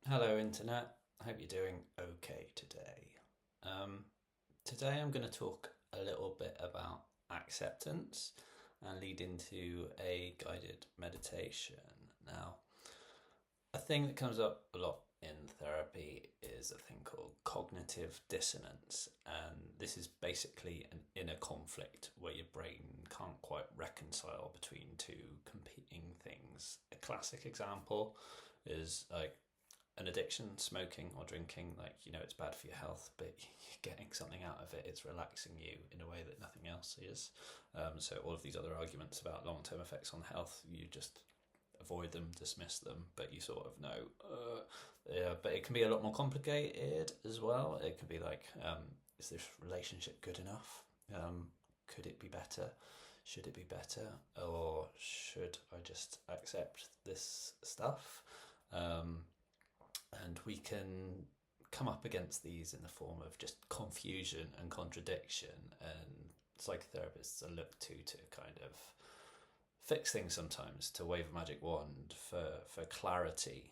Hello, Internet. I hope you're doing okay today. Um, Today I'm going to talk a little bit about acceptance and lead into a guided meditation. Now, a thing that comes up a lot in therapy is a thing called cognitive dissonance, and this is basically an inner conflict where your brain can't quite reconcile between two competing things. A classic example is like an addiction, smoking or drinking. Like, it's bad for your health, but you're getting something out of it. It's relaxing you in a way that nothing else is. So all of these other arguments about long-term effects on health, you just avoid them, dismiss them, but you sort of know. Yeah, but it can be a lot more complicated as well. It could be like, is this relationship good enough? Could it be better? Should it be better? Or should I just accept this stuff? And we can come up against these in the form of just confusion and contradiction, and psychotherapists are looked to kind of fix things sometimes, to wave a magic wand for clarity.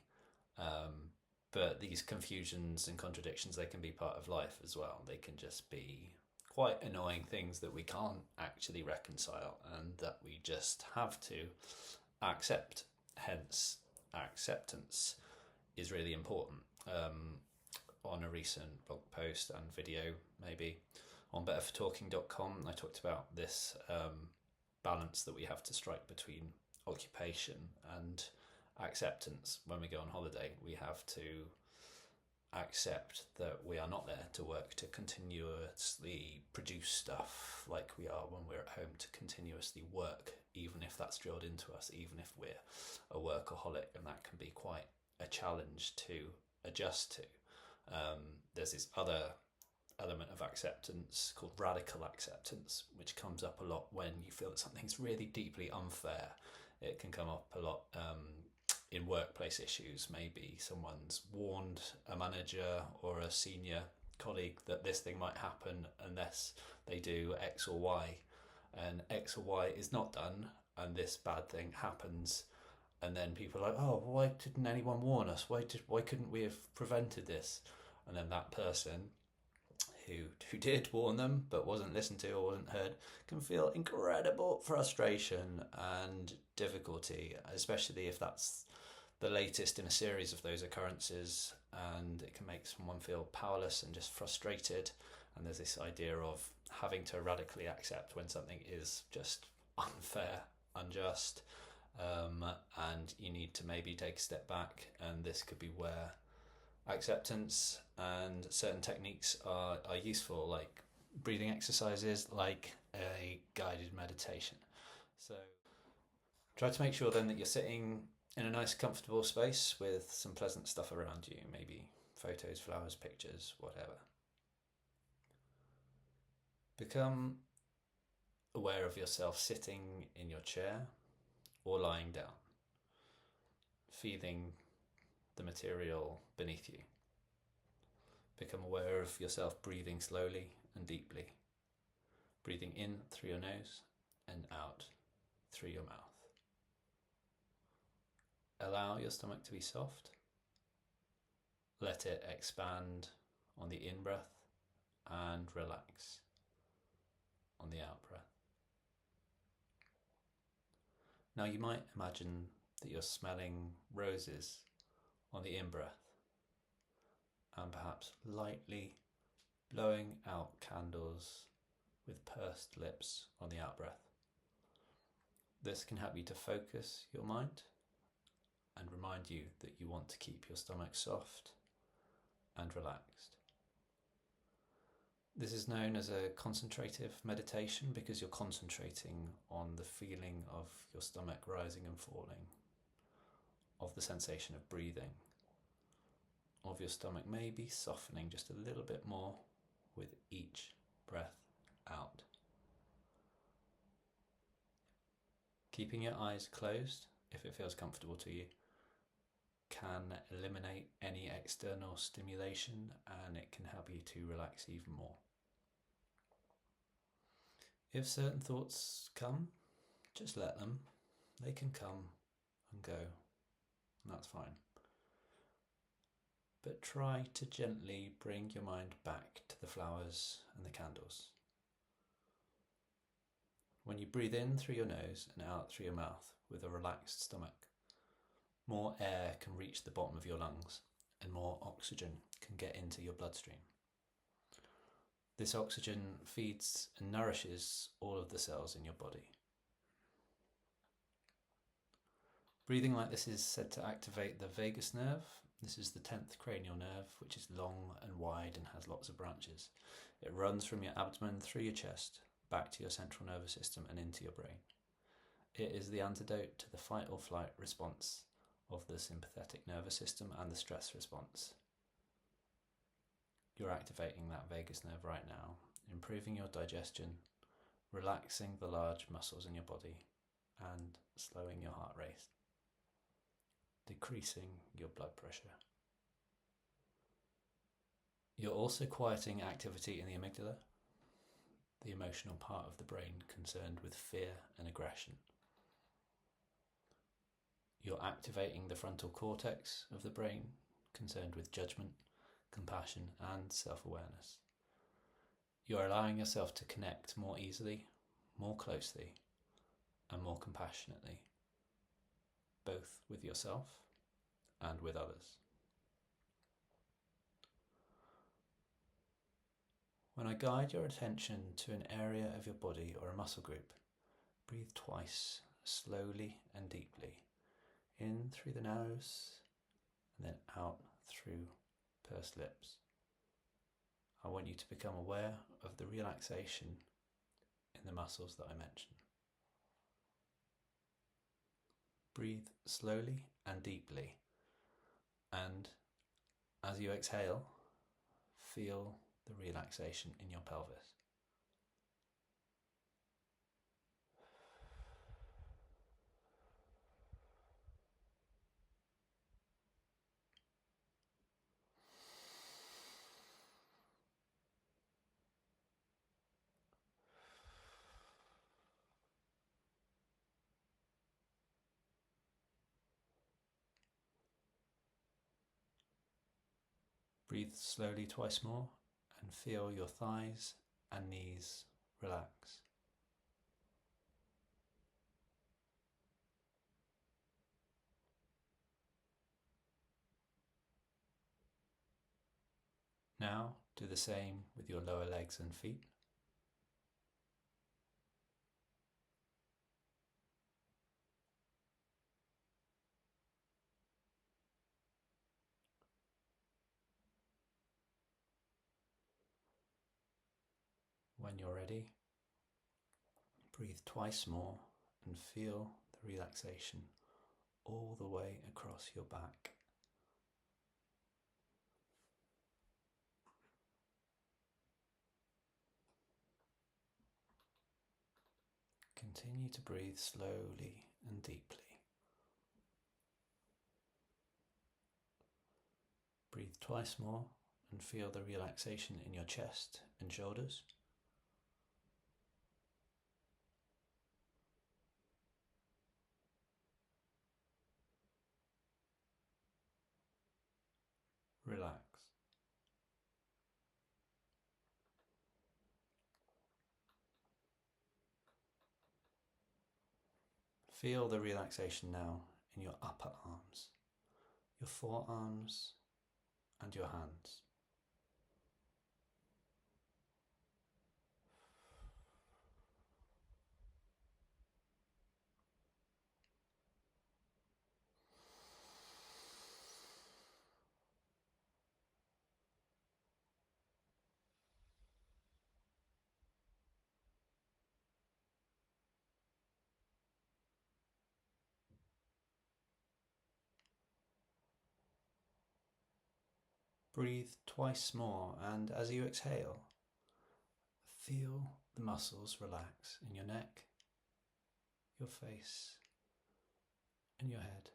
But these confusions and contradictions, they can be part of life as well. They can just be quite annoying things that we can't actually reconcile and that we just have to accept. Hence, acceptance is really important. On a recent blog post and video, maybe on betterfortalking.com, I talked about this balance that we have to strike between occupation and acceptance. When we go on holiday, we have to accept that we are not there to work to continuously produce stuff like we are when we're at home to continuously work, even if that's drilled into us, even if we're a workaholic, and that can be quite a challenge to adjust to. There's this other element of acceptance called radical acceptance, which comes up a lot when you feel that something's really deeply unfair. It can come up a lot in workplace issues. Maybe someone's warned a manager or a senior colleague that this thing might happen unless they do X or Y, and X or Y is not done, and this bad thing happens. And then people are like, oh, why didn't anyone warn us? Why couldn't we have prevented this? And then that person who did warn them but wasn't listened to or wasn't heard can feel incredible frustration and difficulty, especially if that's the latest in a series of those occurrences, and it can make someone feel powerless and just frustrated. And there's this idea of having to radically accept when something is just unfair, unjust, and you need to maybe take a step back. And this could be where acceptance and certain techniques are useful, like breathing exercises, like a guided meditation. So try to make sure then that you're sitting in a nice comfortable space with some pleasant stuff around you, maybe photos, flowers, pictures, whatever. Become aware of yourself sitting in your chair or lying down, feeling the material beneath you. Become aware of yourself breathing slowly and deeply, breathing in through your nose and out through your mouth. Allow your stomach to be soft. Let it expand on the in-breath and relax on the out-breath. Now you might imagine that you're smelling roses on the in-breath and perhaps lightly blowing out candles with pursed lips on the out-breath. This can help you to focus your mind and remind you that you want to keep your stomach soft and relaxed. This is known as a concentrative meditation because you're concentrating on the feeling of your stomach rising and falling, of the sensation of breathing, of your stomach maybe softening just a little bit more with each breath out. Keeping your eyes closed, if it feels comfortable to you, can eliminate any external stimulation, and it can help you to relax even more. If certain thoughts come, just let them. They can come and go, and that's fine. but try to gently bring your mind back to the flowers and the candles. When you breathe in through your nose and out through your mouth with a relaxed stomach, more air can reach the bottom of your lungs and more oxygen can get into your bloodstream. This oxygen feeds and nourishes all of the cells in your body. Breathing like this is said to activate the vagus nerve. This is the 10th cranial nerve, which is long and wide and has lots of branches. It runs from your abdomen through your chest, back to your central nervous system and into your brain. It is the antidote to the fight or flight response of the sympathetic nervous system and the stress response. You're activating that vagus nerve right now, improving your digestion, relaxing the large muscles in your body, and slowing your heart rate, decreasing your blood pressure. You're also quieting activity in the amygdala, the emotional part of the brain concerned with fear and aggression. You're activating the frontal cortex of the brain concerned with judgment, compassion and self-awareness. You're allowing yourself to connect more easily, more closely and more compassionately, both with yourself and with others. When I guide your attention to an area of your body or a muscle group, breathe twice, slowly and deeply, in through the nose and then out through pursed lips. I want you to become aware of the relaxation in the muscles that I mentioned. Breathe slowly and deeply, and as you exhale, feel the relaxation in your pelvis. Breathe slowly twice more and feel your thighs and knees relax. Now do the same with your lower legs and feet. When you're ready, breathe twice more and feel the relaxation all the way across your back. Continue to breathe slowly and deeply. Breathe twice more and feel the relaxation in your chest and shoulders. Relax. Feel the relaxation now in your upper arms, your forearms and your hands. Breathe twice more, and as you exhale, feel the muscles relax in your neck, your face and your head.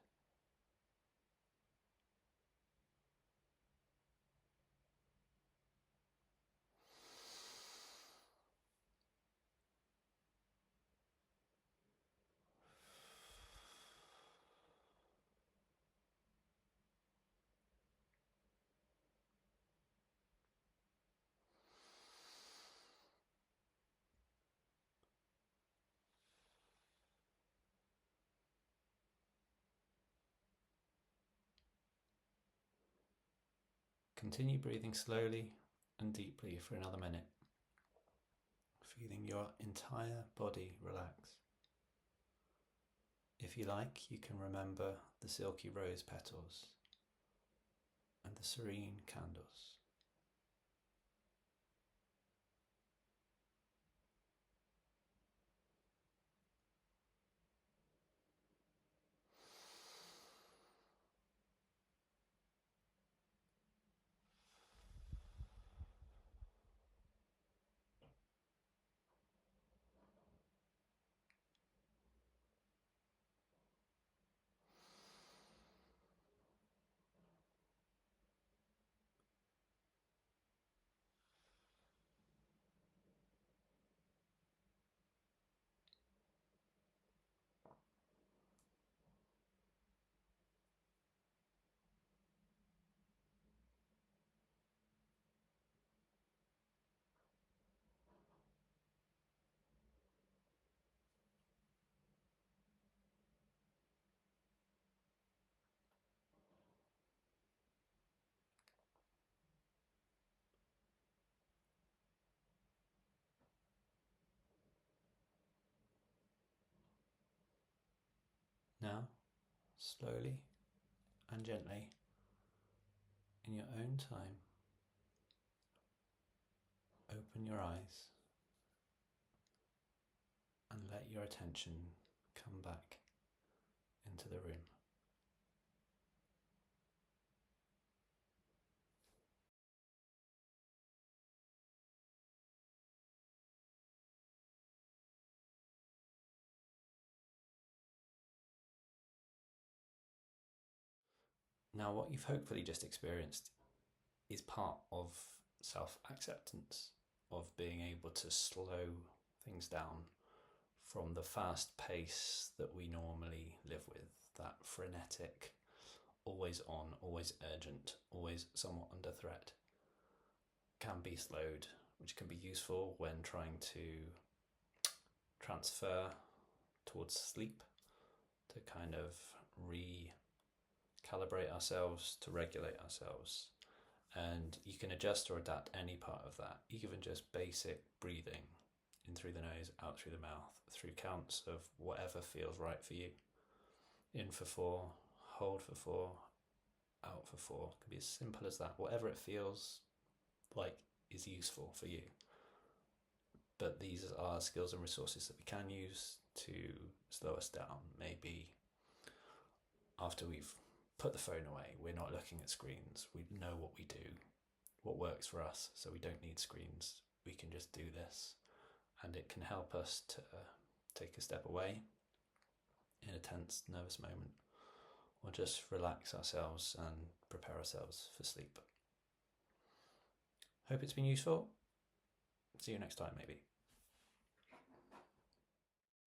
Continue breathing slowly and deeply for another minute, feeling your entire body relax. If you like, you can remember the silky rose petals and the serene candles. Now, slowly and gently, in your own time, open your eyes and let your attention come back into the room. Now, what you've hopefully just experienced is part of self-acceptance, of being able to slow things down from the fast pace that we normally live with, that frenetic, always on, always urgent, always somewhat under threat, can be slowed, which can be useful when trying to transfer towards sleep, to kind of recalibrate ourselves, to regulate ourselves. And you can adjust or adapt any part of that, even just basic breathing in through the nose, out through the mouth, through counts of whatever feels right for you. In for 4, hold for 4, out for 4. It can be as simple as that. Whatever it feels like is useful for you. But these are skills and resources that we can use to slow us down. Maybe after we've put the phone away, we're not looking at screens. We know what we do, what works for us, so we don't need screens. We can just do this, and it can help us to take a step away in a tense, nervous moment, or just relax ourselves and prepare ourselves for sleep. Hope it's been useful. See you next time, maybe.